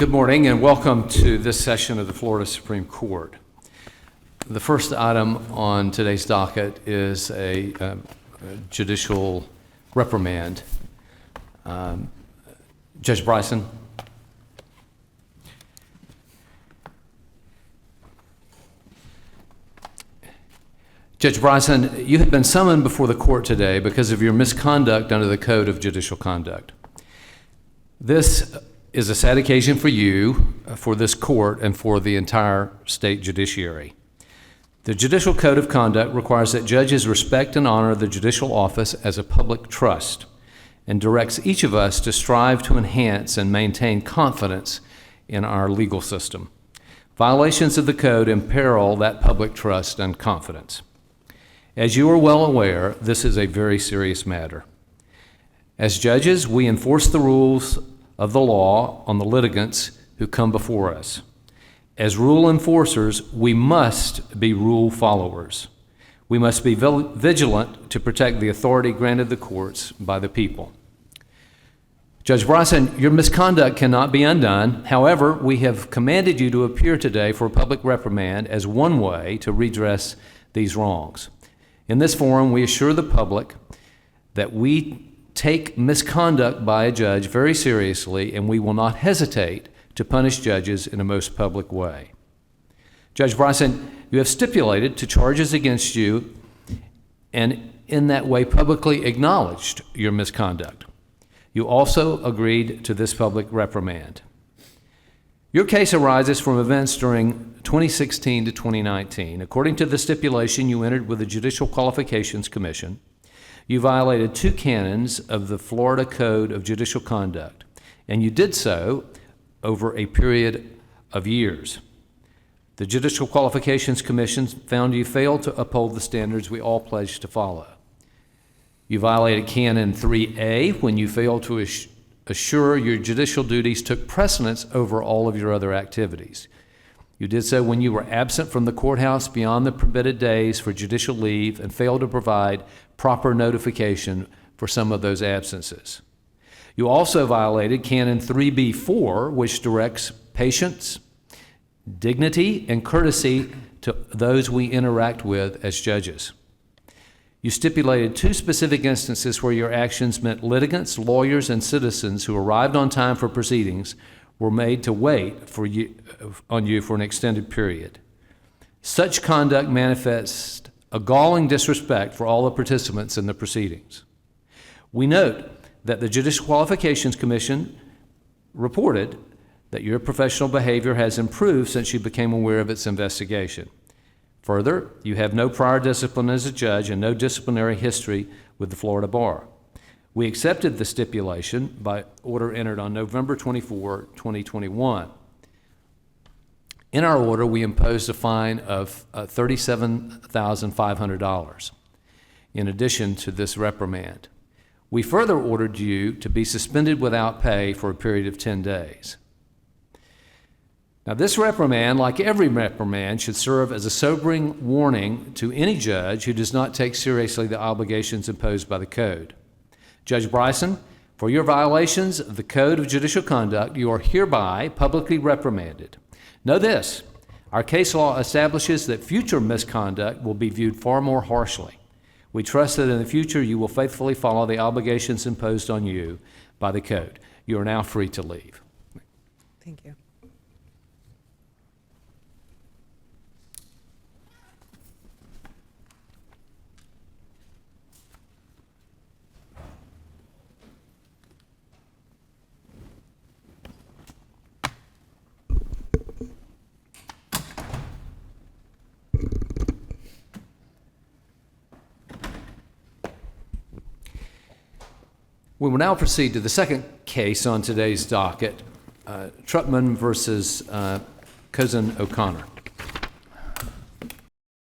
Good morning and welcome to this session of the Florida Supreme Court. The first item on today's docket is a judicial reprimand. Judge Bryson. Judge Bryson, you have been summoned before the court today because of your misconduct under the Code of Judicial Conduct. This is a sad occasion for you, for this court, and for the entire state judiciary. The Judicial Code of Conduct requires that judges respect and honor the judicial office as a public trust and directs each of us to strive to enhance and maintain confidence in our legal system. Violations of the code imperil that public trust and confidence. As you are well aware, this is a very serious matter. As judges, we enforce the rules of the law on the litigants who come before us. As rule enforcers, we must be rule followers. We must be vigilant to protect the authority granted the courts by the people. Judge Bryson, your misconduct cannot be undone. However, we have commanded you to appear today for a public reprimand as one way to redress these wrongs. In this forum, we assure the public that we take misconduct by a judge very seriously, and we will not hesitate to punish judges in a most public way. Judge Bryson, you have stipulated to charges against you and in that way publicly acknowledged your misconduct. You also agreed to this public reprimand. Your case arises from events during 2016 to 2019. According to the stipulation you entered with the Judicial Qualifications Commission, you violated 2 canons of the Florida Code of Judicial Conduct, and you did so over a period of years. The Judicial Qualifications Commission found you failed to uphold the standards we all pledged to follow. You violated Canon 3A when you failed to assure your judicial duties took precedence over all of your other activities. You did so when you were absent from the courthouse beyond the permitted days for judicial leave and failed to provide proper notification for some of those absences. You also violated Canon 3B4, which directs patience, dignity, and courtesy to those we interact with as judges. You stipulated 2 specific instances where your actions meant litigants, lawyers, and citizens who arrived on time for proceedings were made to wait on you for an extended period. Such conduct manifests a galling disrespect for all the participants in the proceedings. We note that the Judicial Qualifications Commission reported that your professional behavior has improved since you became aware of its investigation. Further, you have no prior discipline as a judge and no disciplinary history with the Florida Bar. We accepted the stipulation by order entered on November 24, 2021. In our order, we imposed a fine of $37,500 in addition to this reprimand. We further ordered you to be suspended without pay for a period of 10 days. Now, this reprimand, like every reprimand, should serve as a sobering warning to any judge who does not take seriously the obligations imposed by the Code. Judge Bryson, for your violations of the Code of Judicial Conduct, you are hereby publicly reprimanded. Know this, our case law establishes that future misconduct will be viewed far more harshly. We trust that in the future you will faithfully follow the obligations imposed on you by the Code. You are now free to leave. Thank you. We will now proceed to the second case on today's docket, Trutman versus Cousin O'Connor.